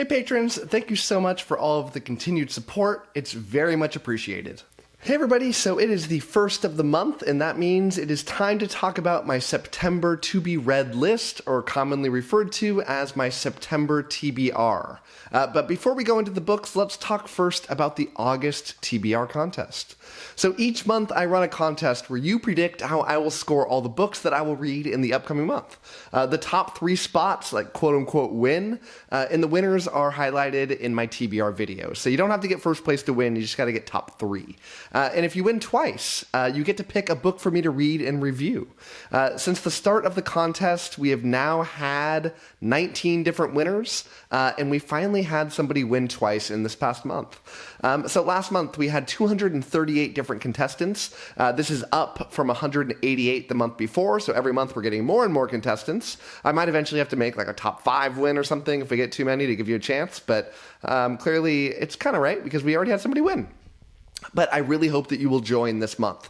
Hey patrons, thank you so much for all of the continued support. It's very much appreciated. Hey everybody, so it is the first of the month, and that means it is time to talk about my September to be read list, or commonly referred to as my September TBR. But before we go into the books, let's talk first about the August TBR contest. So each month I run a contest where you predict how I will score all the books that I will read in the upcoming month. The top 3 spots, like quote-unquote win, and the winners are highlighted in my TBR video. So you don't have to get first place to win, you just gotta get top 3. And if you win twice, you get to pick a book for me to read and review. Since the start of the contest, we have now had 19 different winners, and we finally had somebody win twice in this past month. So last month, we had 238 different contestants. This is up from 188 the month before, so every month we're getting more and more contestants. I might eventually have to make like a top 5 win or something if we get too many to give you a chance, but clearly it's kind of right because we already had somebody win. But I really hope that you will join this month.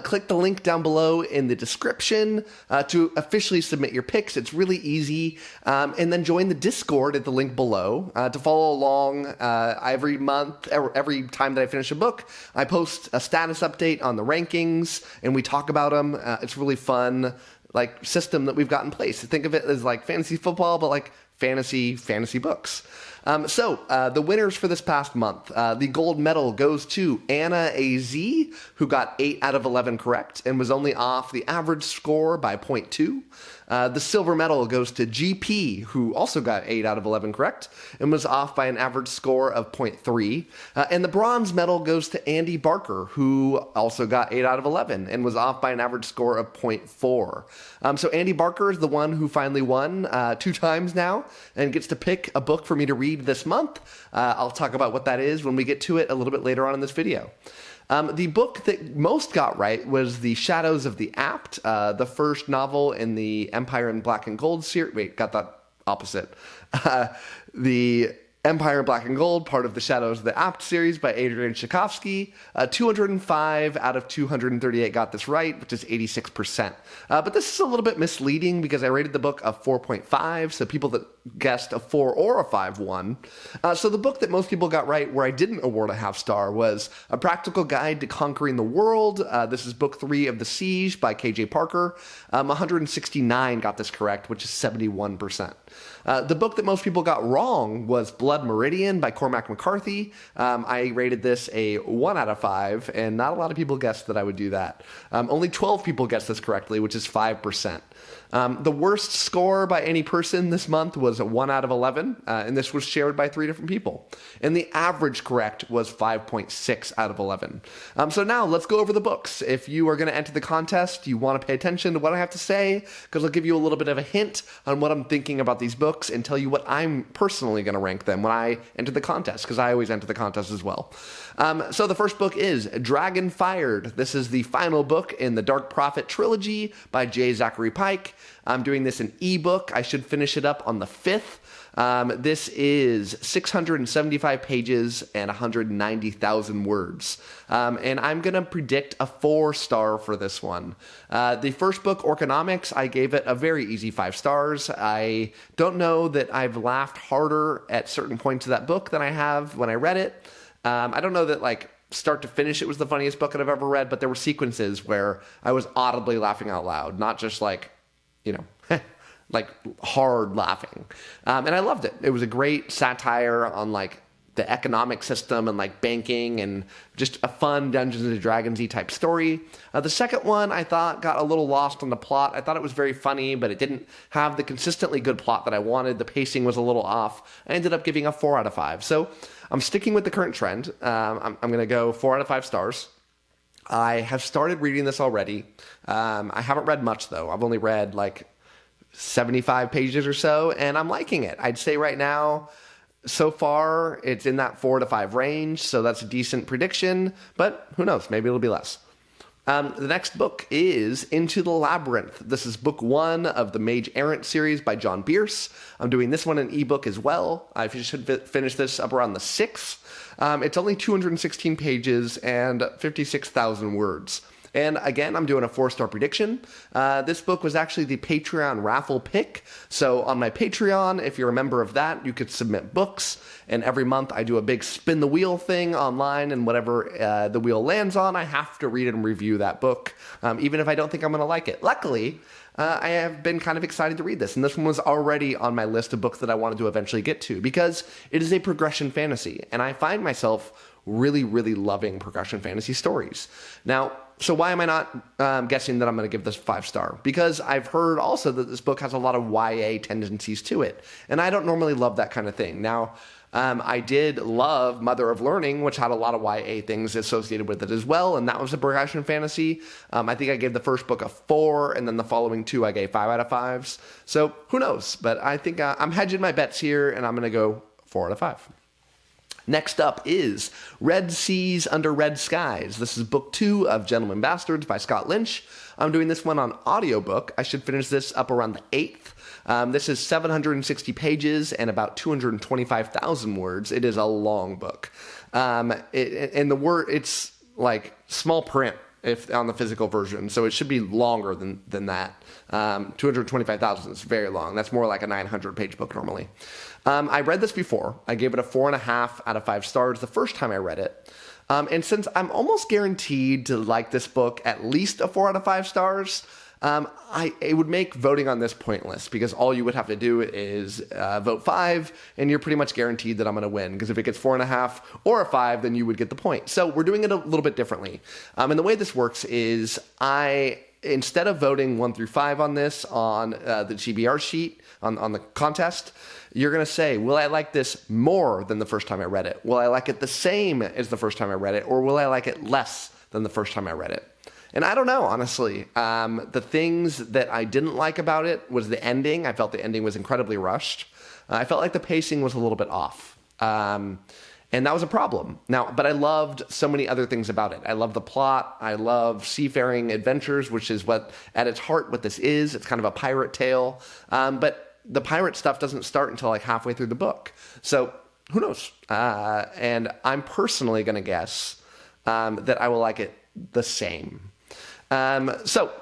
Click the link down below in the description to officially submit your picks. It's really easy. And then join the Discord at the link below to follow along every month, every time that I finish a book. I post a status update on the rankings, and we talk about them. It's really fun, like, system that we've got in place. Think of it as like fantasy football, but like fantasy books. So the winners for this past month, the gold medal goes to Anna A.Z., who got 8 out of 11 correct and was only off the average score by 0.2. The silver medal goes to GP, who also got 8 out of 11 correct and was off by an average score of 0.3. And the bronze medal goes to Andy Barker, who also got 8 out of 11 and was off by an average score of 0.4. So Andy Barker is the one who finally won 2 times now and gets to pick a book for me to read this month. I'll talk about what that is when we get to it a little bit later on in this video. The book that most got right was The Shadows of the Apt, the first novel in the Empire in Black and Gold series. Wait, got that opposite. The Empire in Black and Gold, part of the Shadows of the Apt series by Adrian Tchaikovsky. 205 out of 238 got this right, which is 86%. But this is a little bit misleading because I rated the book a 4.5, so people that guessed a 4 or a 5 won. So the book that most people got right, where I didn't award a half star, was A Practical Guide to Conquering the World. This is book 3 of The Siege by K.J. Parker. 169 got this correct, which is 71%. The book that most people got wrong was Blood Meridian by Cormac McCarthy. I rated this a 1 out of 5, and not a lot of people guessed that I would do that. Only 12 people guessed this correctly, which is 5%. The worst score by any person this month was a 1 out of 11, and this was shared by 3 different people. And the average correct was 5.6 out of 11. So now let's go over the books. If you are going to enter the contest, you want to pay attention to what I have to say, because I'll give you a little bit of a hint on what I'm thinking about these books and tell you what I'm personally going to rank them when I enter the contest, because I always enter the contest as well. So the first book is Dragonfired. This is the final book in the Dark Prophet trilogy by J. Zachary Pike. I'm doing this in ebook. I should finish it up on the 5th. This is 675 pages and 190,000 words. And I'm going to predict a 4-star for this one. The first book, Orconomics, I gave it a very easy 5 stars. I don't know that I've laughed harder at certain points of that book than I have when I read it. I don't know that, like, start to finish it was the funniest book that I've ever read, but there were sequences where I was audibly laughing out loud, not just like, you know, like hard laughing. And I loved it. It was a great satire on like the economic system and like banking and just a fun Dungeons and Dragons-y type story. The second one I thought got a little lost on the plot. I thought it was very funny, but it didn't have the consistently good plot that I wanted. The pacing was a little off. I ended up giving a 4 out of 5. So I'm sticking with the current trend. I'm going to go 4 out of 5 stars. I have started reading this already. I haven't read much, though. I've only read like 75 pages or so, and I'm liking it. I'd say right now, so far, it's in that 4 to 5 range, so that's a decent prediction, but who knows? Maybe it'll be less. The next book is Into the Labyrinth. This is book 1 of the Mage Errant series by John Bierce. I'm doing this one in ebook as well. I should finish this up around the 6th. It's only 216 pages and 56,000 words. And again, I'm doing a 4-star prediction. This book was actually the Patreon raffle pick. So on my Patreon, if you're a member of that, you could submit books. And every month I do a big spin the wheel thing online, and whatever the wheel lands on, I have to read and review that book, even if I don't think I'm going to like it. Luckily, I have been kind of excited to read this, and this one was already on my list of books that I wanted to eventually get to, because it is a progression fantasy, and I find myself really, really loving progression fantasy stories. Now, so why am I not guessing that I'm going to give this 5-star? Because I've heard also that this book has a lot of YA tendencies to it, and I don't normally love that kind of thing. Now, I did love Mother of Learning, which had a lot of YA things associated with it as well, and that was a progression fantasy. I think I gave the first book a 4, and then the following 2 I gave 5 out of 5s. So who knows? But I think I'm hedging my bets here, and I'm going to go 4 out of 5. Next up is Red Seas Under Red Skies. This is book 2 of Gentlemen Bastards by Scott Lynch. I'm doing this one on audiobook. I should finish this up around the 8th. This is 760 pages and about 225,000 words. It is a long book. It's like small print if on the physical version, so it should be longer than that. 225,000 is very long. That's more like a 900-page book normally. I read this before. I gave it a 4.5 out of 5 stars the first time I read it. And since I'm almost guaranteed to like this book at least a 4 out of 5 stars, it would make voting on this pointless, because all you would have to do is vote 5, and you're pretty much guaranteed that I'm going to win, because if it gets 4.5 or a 5, then you would get the point. So we're doing it a little bit differently. And the way this works is instead of voting 1 through 5 on this on the TBR sheet, on the contest, you're going to say, will I like this more than the first time I read it? Will I like it the same as the first time I read it? Or will I like it less than the first time I read it? And I don't know, honestly. The things that I didn't like about it was the ending. I felt the ending was incredibly rushed. I felt like the pacing was a little bit off. And that was a problem. But I loved so many other things about it. I love the plot. I love seafaring adventures, which is at its heart, what this is. It's kind of a pirate tale. But the pirate stuff doesn't start until like halfway through the book. So who knows? And I'm personally going to guess that I will like it the same. So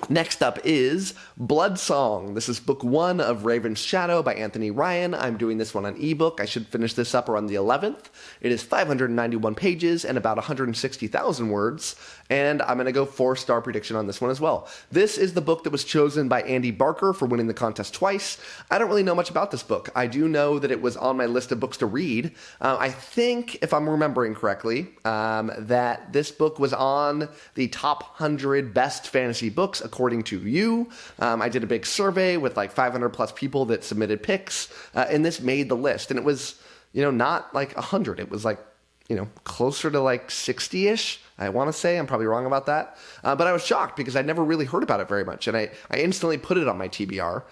next up is Blood Song. This is book 1 of Raven's Shadow by Anthony Ryan. I'm doing this one on ebook. I should finish this up around the 11th. It is 591 pages and about 160,000 words, and I'm going to go 4-star prediction on this one as well. This is the book that was chosen by Andy Barker for winning the contest twice. I don't really know much about this book. I do know that it was on my list of books to read. I think, if I'm remembering correctly, that this book was on the top 100 best fantasy books according to you. I did a big survey with like 500 plus people that submitted picks, and this made the list. And it was, not like 100. It was like, closer to like 60-ish, I want to say. I'm probably wrong about that. But I was shocked because I'd never really heard about it very much. And I instantly put it on my TBR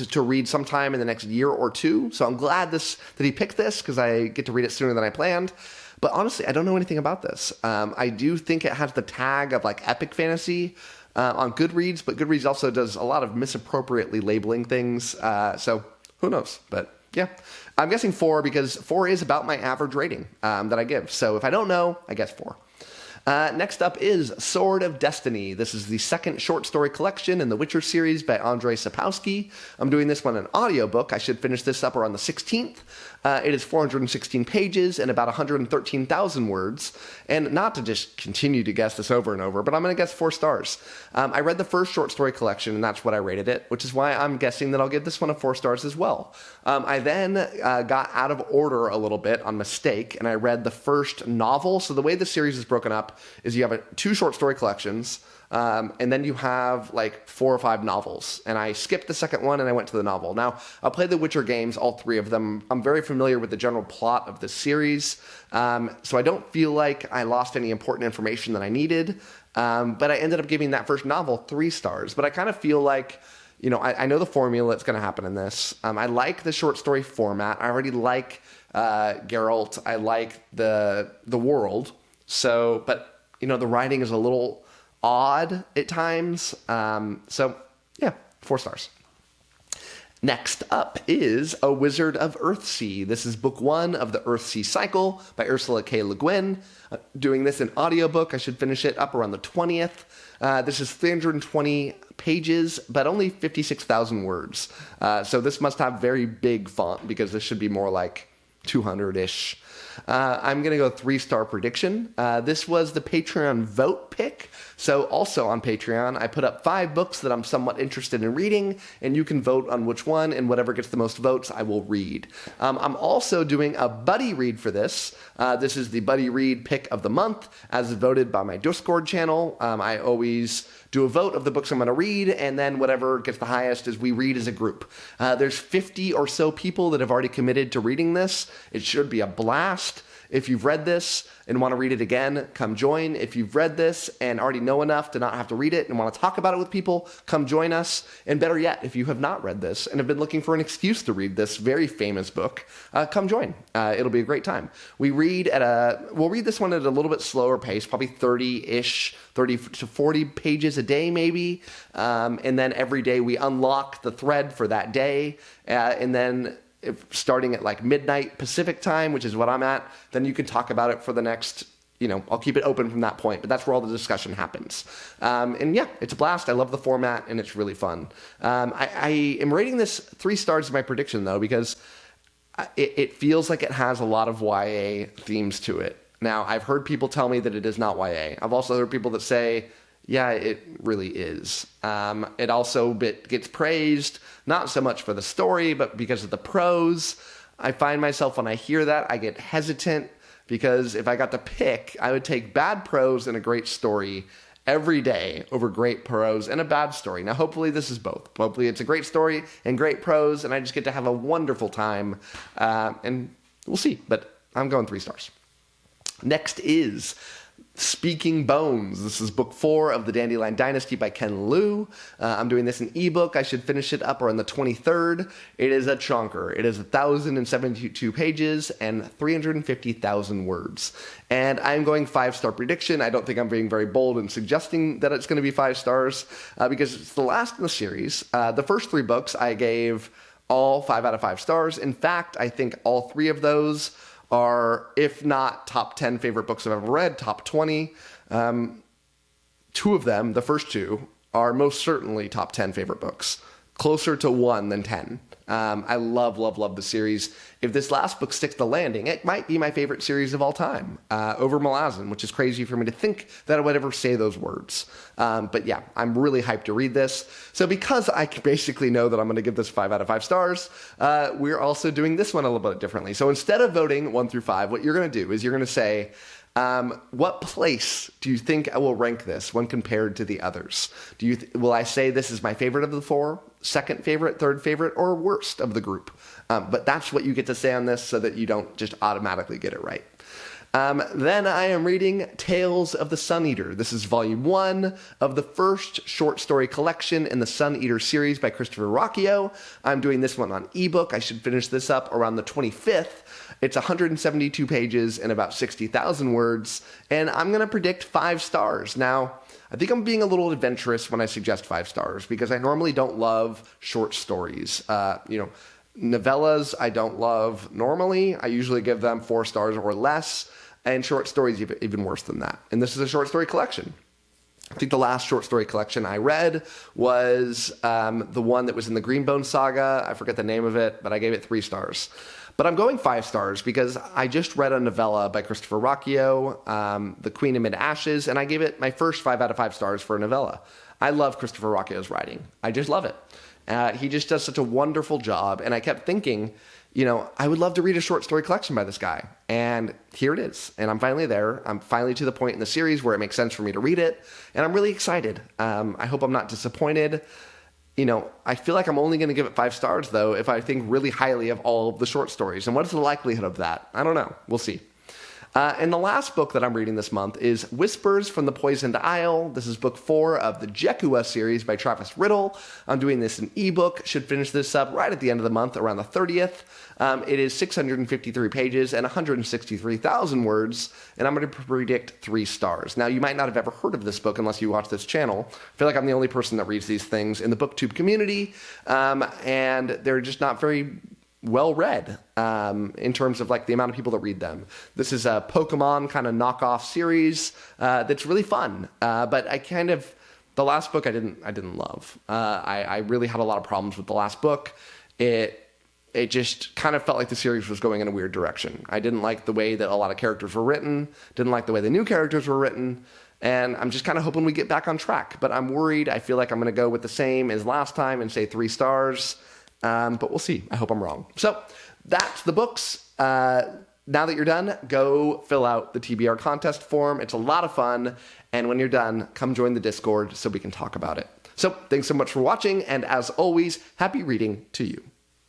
to read sometime in the next year or two. So I'm glad that he picked this, because I get to read it sooner than I planned. But honestly, I don't know anything about this. I do think it has the tag of like epic fantasy on Goodreads, but Goodreads also does a lot of misappropriately labeling things. So who knows? But yeah, I'm guessing 4, because 4 is about my average rating that I give. So if I don't know, I guess 4. Next up is Sword of Destiny. This is the second short story collection in the Witcher series by 𝗂 Sapkowski. I'm doing this one in audiobook. I should finish this up around the 16th. It is 416 pages and about 113,000 words. And not to just continue to guess this over and over, but I'm going to guess 4 stars. I read the first short story collection, and that's what I rated it, which is why I'm guessing that I'll give this one a 4 stars as well. I then got out of order a little bit on mistake, and I read the first novel. So the way the series is broken up is you have 2 short story collections, and then you have like 4 or 5 novels. And I skipped the second one and I went to the novel. Now, I'll play the Witcher games, all 3 of them. I'm very familiar with the general plot of the series, so I don't feel like I lost any important information that I needed. But I ended up giving that first novel 3 stars. But I kind of feel like, I know the formula that's going to happen in this. I like the short story format. I already like Geralt. I like the world. So, but the writing is a little odd at times. So yeah, 4 stars. Next up is A Wizard of Earthsea. This is book 1 of the Earthsea cycle by 𝐿𝐿𝐼𝐻. Doing this in audiobook. I should finish it up around the 20th. This is 320 pages, but only 56,000 words. So this must have very big font because this should be more like 200-ish. I'm going to go 3-star prediction. This was the Patreon vote pick. So also on Patreon, I put up 5 books that I'm somewhat interested in reading, and you can vote on which one, and whatever gets the most votes, I will read. I'm also doing a buddy read for this. This is the buddy read pick of the month, as voted by my Discord channel. I always do a vote of the books I'm going to read, and then whatever gets the highest is we read as a group. There's 50 or so people that have already committed to reading this. It should be a blast. If you've read this and want to read it again, come join. If you've read this and already know enough to not have to read it and want to talk about it with people, come join us. And better yet, if you have not read this and have been looking for an excuse to read this very famous book, come join. It'll be a great time. We'll read this one at a little bit slower pace, probably 30-ish, 30 to 40 pages a day maybe. And then every day we unlock the thread for that day. And then starting at like midnight Pacific time, which is what I'm at, then you can talk about it for the next, I'll keep it open from that point, but that's where all the discussion happens. And yeah, it's a blast. I love the format and it's really fun. I am rating this 3 stars as my prediction though, because it feels like it has a lot of YA themes to it. Now, I've heard people tell me that it is not YA. I've also heard people that say, yeah, it really is. It also gets praised, not so much for the story, but because of the prose. I find myself, when I hear that, I get hesitant, because if I got to pick, I would take bad prose and a great story every day over great prose and a bad story. Now, hopefully this is both. Hopefully it's a great story and great prose, and I just get to have a wonderful time. And we'll see, but I'm going 3 stars. Next is Speaking Bones. This is book 4 of the Dandelion Dynasty by Ken Liu. I'm doing this in ebook. I should finish it up around the 23rd. It is a chonker. It is 1,072 pages and 350,000 words. And I'm going 5-star prediction. I don't think I'm being very bold in suggesting that it's going to be 5 stars because it's the last in the series. The first 3 books I gave all 5 out of 5 stars. In fact, I think all 3 of those are, if not top 10 favorite books I've ever read, top 20. 2 of them, the first 2, are most certainly top 10 favorite books. Closer to 1 than 10. I love, love, love the series. If this last book sticks the landing, it might be my favorite series of all time, over 𝐿𝐿, which is crazy for me to think that I would ever say those words. But yeah, I'm really hyped to read this. So because I basically know that I'm going to give this 5 out of 5 stars, we're also doing this one a little bit differently. So instead of voting 1 through 5, what you're going to do is you're going to say, what place do you think I will rank this when compared to the others? Will I say this is my favorite of the 4, second favorite, third favorite, or worst of the group? But that's what you get to say on this so that you don't just automatically get it right. Then I am reading Tales of the Sun Eater. This is volume 1 of the first short story collection in the Sun Eater series by 𝐿𝐿. I'm doing this one on ebook. I should finish this up around the 25th. It's 172 pages and about 60,000 words, and I'm going to predict 5 stars. Now, I think I'm being a little adventurous when I suggest 5 stars, because I normally don't love short stories. Novellas I don't love normally. I usually give them 4 stars or less, and short stories even worse than that. And this is a short story collection. I think the last short story collection I read was the one that was in the Greenbone saga. I forget the name of it, but I gave it 3 stars. But I'm going 5 stars because I just read a novella by 𝐿𝐿, The Queen Amid Ashes, and I gave it my first 5 out of 5 stars for a novella. I love 𝐿𝐿's writing. I just love it. He just does such a wonderful job, and I kept thinking, I would love to read a short story collection by this guy. And here it is. And I'm finally there. I'm finally to the point in the series where it makes sense for me to read it. And I'm really excited. I hope I'm not disappointed. I feel like I'm only going to give it 5 stars, though, if I think really highly of all of the short stories. And what is the likelihood of that? I don't know. We'll see. And the last book that I'm reading this month is Whispers from the Poisoned Isle. This is book 4 of the Jekua series by Travis Riddle. I'm doing this in ebook. Should finish this up right at the end of the month, around the 30th. It is 653 pages and 163,000 words, and I'm going to predict 3 stars. Now, you might not have ever heard of this book unless you watch this channel. I feel like I'm the only person that reads these things in the booktube community, and they're just not very well read in terms of like the amount of people that read them. This is a Pokemon kind of knockoff series that's really fun, but the last book I didn't love. I really had a lot of problems with the last book. It just kind of felt like the series was going in a weird direction. I didn't like the way that a lot of characters were written, didn't like the way the new characters were written, and I'm just kind of hoping we get back on track. But I'm worried. I feel like I'm going to go with the same as last time and say 3 stars. But we'll see. I hope I'm wrong. So that's the books. Now that you're done, go fill out the TBR contest form. It's a lot of fun. And when you're done, come join the Discord so we can talk about it. So thanks so much for watching. And as always, happy reading to you.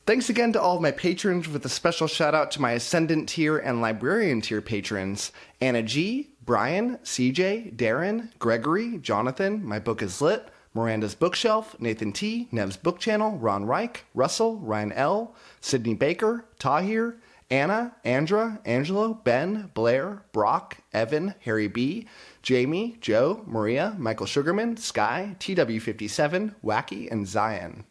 Thanks again to all of my patrons, with a special shout out to my Ascendant tier and Librarian tier patrons: Anna G, Brian, CJ, Darren, Gregory, Jonathan, My Book is Lit, Miranda's Bookshelf, Nathan T, Nev's Book Channel, Ron Reich, Russell, Ryan L, Sydney Baker, Tahir, Anna, Andra, Angelo, Ben, Blair, Brock, Evan, Harry B, Jamie, Joe, Maria, Michael Sugarman, Sky, TW57, Wacky, and Zion.